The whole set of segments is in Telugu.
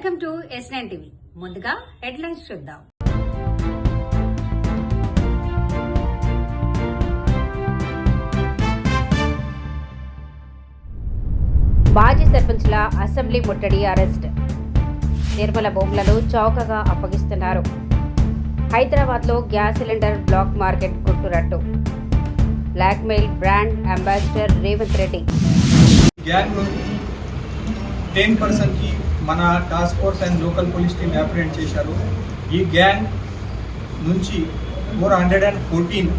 Welcome to S9 TV. ముందుగా హెడ్లైన్స్ చూద్దాం. మాజీ సర్పంచ్ల అసెంబ్లీ ముట్టడి అరెస్ట్. నిర్మల భూములను చౌకగా అప్పగిస్తున్నారు. హైదరాబాద్లో గ్యాస్ సిలిండర్ బ్లాక్ మార్కెట్ గుట్టురట్టు. Blackmail brand ambassador Revanth Reddy. 10% की మన task force and local police team apprehend చేశారు. ఈ గ్యాంగ్ నుంచి 414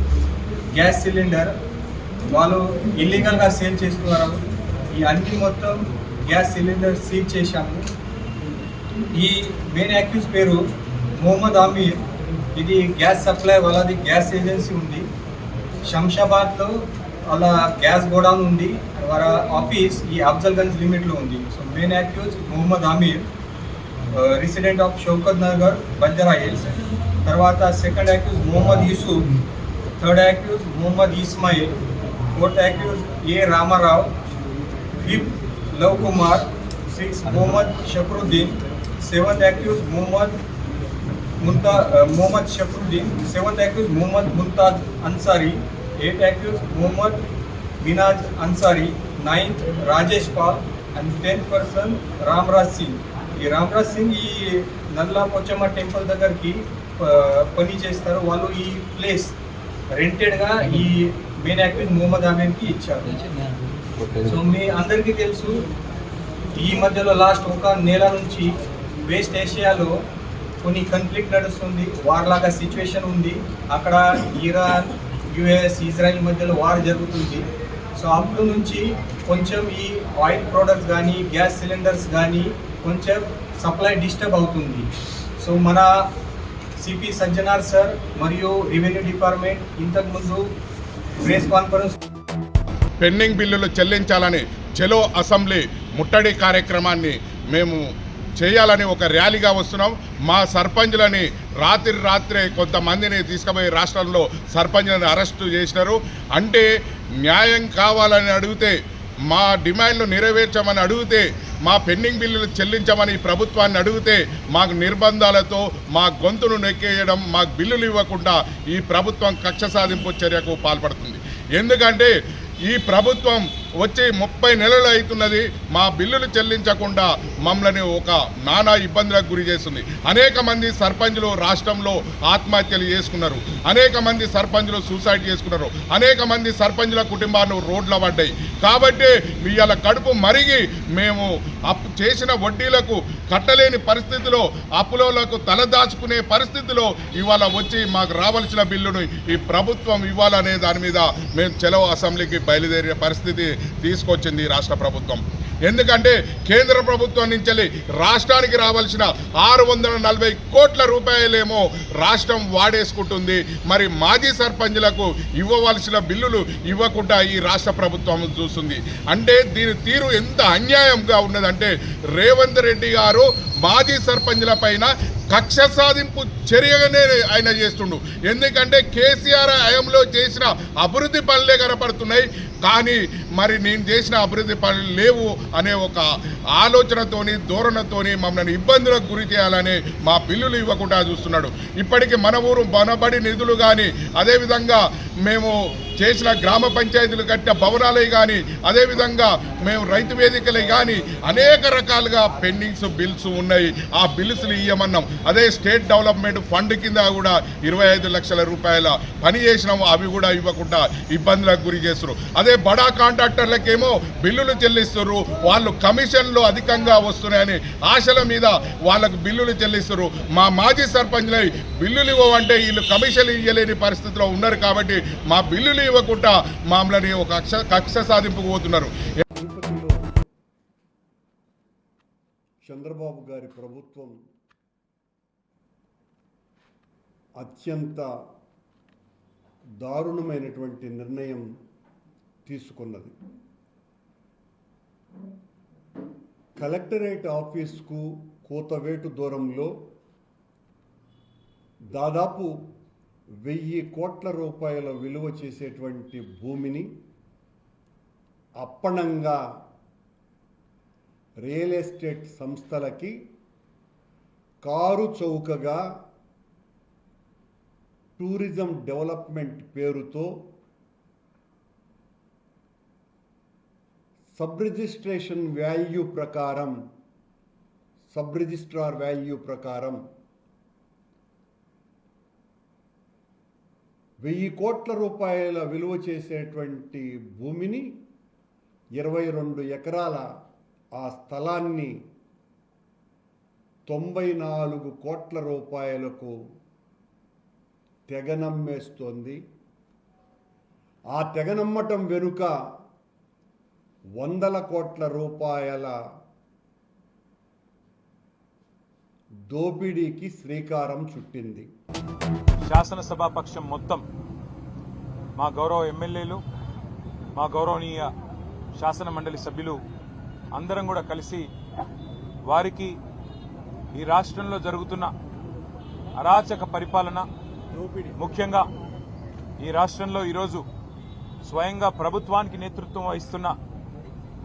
గ్యాస్ సిలిండర్ వాళ్ళు ఇల్లీగల్గా సేల్ చేస్తున్నారు. ఈ అన్ని మొత్తం గ్యాస్ సిలిండర్ సీజ్ చేశాము. ఈ మెయిన్ యాక్యూజ్ పేరు మొహమ్మద్ అమీర్. ఇది గ్యాస్ సప్లై వాళ్ళది గ్యాస్ ఏజెన్సీ ఉంది. శంషాబాద్లో వాళ్ళ గ్యాస్ గోడౌన్ ఉంది. వాళ్ళ ఆఫీస్ ఈ అఫ్జల్గంజ్ లిమిట్లో ఉంది. So main accused Mohammed Amir, resident of Shaukat Nagar, Banjara Hills. తర్వాత second accused Mohammed Yusuf, third accused Mohammed Ismail, fourth accused A Ramarao, fifth Lav Kumar, sixth Mohammed Shafaruddin, seventh accused Mohammed Shafaruddin, seventh accused Mohammed Mumtaz Ansari, 8th accused Muhammad Minaj Ansari, 9th Rajesh Pal, and 10th person Ramraj Singh. ఈ రామ్రాజ్ సింగ్ ఈ నల్లా పోచమ్మ టెంపుల్ దగ్గరికి పని చేస్తారు. వాళ్ళు ఈ ప్లేస్ రెంటెడ్గా ఈ మెయిన్ యాక్యూజ్ మొహమ్మద్ అమీర్కి ఇచ్చారు. సో మీ అందరికీ తెలుసు, ఈ మధ్యలో లాస్ట్ ఒక నెల నుంచి వెస్ట్ ఏషియాలో కొన్ని కాన్ఫ్లిక్ట్ నడుస్తుంది. వార్ లాగా సిచ్యువేషన్ ఉంది. అక్కడ ఇరాన్, యుఎస్, ఇజ్రాయిల్ మధ్యలో వార్ జరుగుతుంది. సో అప్పుడు నుంచి కొంచెం ఈ ఆయిల్ ప్రోడక్ట్స్ కానీ గ్యాస్ సిలిండర్స్ కానీ కొంచెం సప్లై డిస్టర్బ్ అవుతుంది. సో మన సిపి సజ్జనార్ సార్ మరియు రెవెన్యూ డిపార్ట్మెంట్ ఇంతకుముందు ప్రెస్ కాన్ఫరెన్స్ పెండింగ్ బిల్లులు చెల్లించాలని చలో అసెంబ్లీ ముట్టడి కార్యక్రమాన్ని మేము చేయాలని ఒక ర్యాలీగా వస్తున్నాం. మా సర్పంచ్లని రాత్రే కొంతమందిని తీసుకుపోయి రాష్ట్రంలో సర్పంచ్లను అరెస్టు చేసినారు. అంటే న్యాయం కావాలని అడిగితే, మా డిమాండ్లు నెరవేర్చమని అడిగితే, మా పెండింగ్ బిల్లులు చెల్లించమని ప్రభుత్వాన్ని అడిగితే మాకు నిర్బంధాలతో మా గొంతును నొక్కేయడం, మాకు బిల్లులు ఇవ్వకుండా ఈ ప్రభుత్వం కక్ష సాధింపు చర్యకు పాల్పడుతుంది. ఎందుకంటే ఈ ప్రభుత్వం వచ్చి 30 నెలలు అవుతున్నది. మా బిల్లులు చెల్లించకుండా మమ్మల్ని ఒక నానా ఇబ్బందులకు గురి చేస్తుంది. అనేక మంది సర్పంచులు రాష్ట్రంలో ఆత్మహత్యలు చేసుకున్నారు. అనేక మంది సర్పంచులు సూసైడ్ చేసుకున్నారు. అనేక మంది సర్పంచుల కుటుంబాలు రోడ్ల పడ్డాయి. కాబట్టి ఇవాళ కడుపు మరిగి మేము అప్పు చేసిన వడ్డీలకు కట్టలేని పరిస్థితిలో, అప్పులకు తలదాచుకునే పరిస్థితిలో ఇవాళ వచ్చి మాకు రావాల్సిన బిల్లును ఈ ప్రభుత్వం ఇవ్వాలనే దాని మీద మేము చలో అసెంబ్లీకి బయలుదేరే పరిస్థితి తీసుకొచ్చింది రాష్ట్ర ప్రభుత్వం. ఎందుకంటే కేంద్ర ప్రభుత్వం నుంచి రాష్ట్రానికి రావాల్సిన 640 కోట్ల రూపాయలేమో రాష్ట్రం వాడేసుకుంటుంది. మరి మాజీ సర్పంచ్లకు ఇవ్వవలసిన బిల్లులు ఇవ్వకుండా ఈ రాష్ట్ర ప్రభుత్వం చూస్తుంది. అంటే దీని తీరు ఎంత అన్యాయంగా ఉన్నదంటే, రేవంత్ రెడ్డి గారు మాజీ సర్పంచ్ల పైన కక్ష సాధింపు చర్యగానే ఆయన చేస్తుండు. ఎందుకంటే కేసీఆర్ హయాంలో చేసిన అభివృద్ధి పనులే కనపడుతున్నాయి, కానీ మరి నేను చేసిన అభివృద్ధి పనులు లేవు అనే ఒక ఆలోచనతోని, ధోరణితోని మమ్మల్ని ఇబ్బందులకు గురి చేయాలని మా బిల్లులు ఇవ్వకుండా చూస్తున్నాడు. ఇప్పటికీ మన ఊరు మనబడి నిధులు కానీ, అదేవిధంగా మేము చేసిన గ్రామ పంచాయతీలు కట్టిన భవనాలే కానీ, అదేవిధంగా మేము రైతు వేదికలే కానీ అనేక రకాలుగా పెండింగ్స్ బిల్స్ ఉన్నాయి. ఆ బిల్స్లు ఇవ్వమన్నాం. అదే స్టేట్ డెవలప్మెంట్ ఫండ్ కింద కూడా 25 లక్షల రూపాయల పని చేసినాము. అవి కూడా ఇవ్వకుండా ఇబ్బందులకు గురి చేస్తున్నారు. అదే బడా కాంట్రాక్టర్లకేమో బిల్లులు చెల్లిస్తారు. వాళ్ళు కమిషన్లు అధికంగా వస్తున్నాయని ఆశల మీద వాళ్ళకు బిల్లులు చెల్లిస్తారు. మా మాజీ సర్పంచ్లు బిల్లులు ఇవ్వమంటే వీళ్ళు కమిషన్లు ఇవ్వలేని పరిస్థితిలో ఉన్నారు. కాబట్టి మా బిల్లులు ఇవ్వకుండా మమ్మల్ని ఒక కక్ష సాధింపుకు పోతున్నారు. చంద్రబాబు గారి ప్రభుత్వం అత్యంత దారుణమైనటువంటి నిర్ణయం తీసుకున్నది. కలెక్టరేట్ ఆఫీస్కు కూతవేటు దూరంలో దాదాపు 1000 కోట్ల రూపాయల విలువ చేసేటువంటి భూమిని అప్పనంగా రియల్ ఎస్టేట్ సంస్థలకి కారు చౌకగా టూరిజం డెవలప్మెంట్ పేరుతో సబ్ రిజిస్ట్రార్ వాల్యూ ప్రకారం 1000 కోట్ల రూపాయల విలువ చేసేటువంటి భూమిని 22 ఎకరాల ఆ స్థలాన్ని 94 కోట్ల రూపాయలకు తెగనమ్మేస్తోంది. ఆ తెగనమ్మటం వెనుక 100 కోట్ల రూపాయల దోపిడీకి శ్రీకారం చుట్టింది. శాసనసభాపక్షం మొత్తం మా గౌరవ ఎమ్మెల్యేలు, మా గౌరవనీయ శాసన మండలి సభ్యులు అందరం కూడా కలిసి వారికి ఈ రాష్ట్రంలో జరుగుతున్న అరాచక పరిపాలన, ముఖ్యంగా ఈ రాష్ట్రంలో ఈరోజు స్వయంగా ప్రభుత్వానికి నేతృత్వం వహిస్తున్న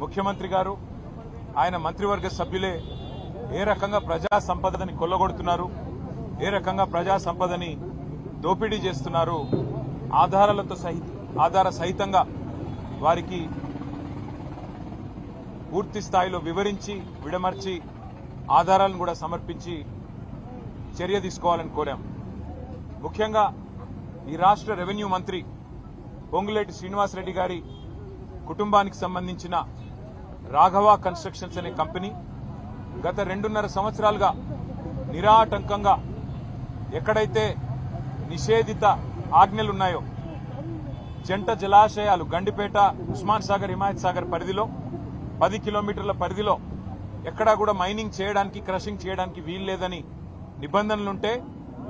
ముఖ్యమంత్రి గారు, ఆయన మంత్రివర్గ సభ్యులే ఏ రకంగా ప్రజా సంపదని కొల్లగొడుతున్నారు, ఏ రకంగా ప్రజా సంపదని దోపిడీ చేస్తున్నారు, ఆధార సహితంగా వారికి పూర్తి స్థాయిలో వివరించి విడమర్చి ఆధారాలను కూడా సమర్పించి చర్య తీసుకోవాలని కోరాం. ముఖ్యంగా ఈ రాష్ట్ర రెవెన్యూ మంత్రి పొంగులేటి శ్రీనివాసరెడ్డి గారి కుటుంబానికి సంబంధించిన రాఘవ కన్స్ట్రక్షన్స్ అనే కంపెనీ గత 2.5 సంవత్సరాలుగా నిరాటంకంగా ఎక్కడైతే నిషేధిత ఆజ్ఞలున్నాయో జంట జలాశయాలు గండిపేట, ఉస్మాన్ సాగర్, హిమాయత్ సాగర్ పరిధిలో 10 కిలోమీటర్ల పరిధిలో ఎక్కడా కూడా మైనింగ్ చేయడానికి, క్రషింగ్ చేయడానికి వీల్లేదని నిబంధనలుంటే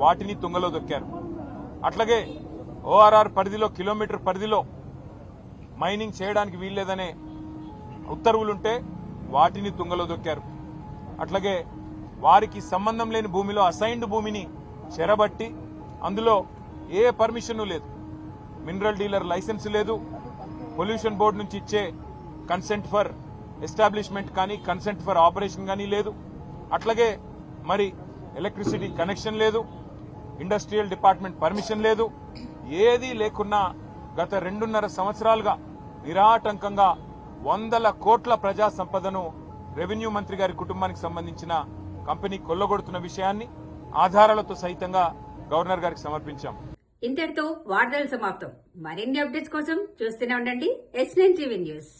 వాటిని తుంగలో దొక్కారు. అట్లాగే ఓఆర్ఆర్ పరిధిలో కిలోమీటర్ పరిధిలో మైనింగ్ చేయడానికి వీల్లేదనే ఉత్తర్వులుంటే వాటిని తుంగలో దొక్కారు. అట్లాగే వారికి సంబంధం లేని భూమిలో అసైన్డ్ భూమిని చెరబట్టి అందులో ఏ పర్మిషన్ లేదు, మినరల్ డీలర్ లైసెన్స్ లేదు, పొల్యూషన్ బోర్డు నుంచి ఇచ్చే కన్సెంట్ ఫర్ ఎస్టాబ్లిష్మెంట్ కానీ కన్సెంట్ ఫర్ ఆపరేషన్ కానీ లేదు. అట్లాగే మరి ఎలక్ట్రిసిటీ కనెక్షన్ లేదు, ఇండస్ట్రియల్ డిపార్ట్మెంట్ పర్మిషన్ లేదు. ఏదీ లేకున్నా గత 2.5 సంవత్సరాలుగా నిరాటంకంగా 100 కోట్ల ప్రజా సంపదను రెవెన్యూ మంత్రి గారి కుటుంబానికి సంబంధించిన కంపెనీ కొల్లగొడుతున్న విషయాన్ని ఆధారాలతో సహితంగా గవర్నర్ గారికి సమర్పించాం. ఇంతటితో వార్తలు సమాప్తం. మరిన్ని అప్డేట్స్ కోసం చూస్తూనే ఉండండి S9 టీవీ న్యూస్.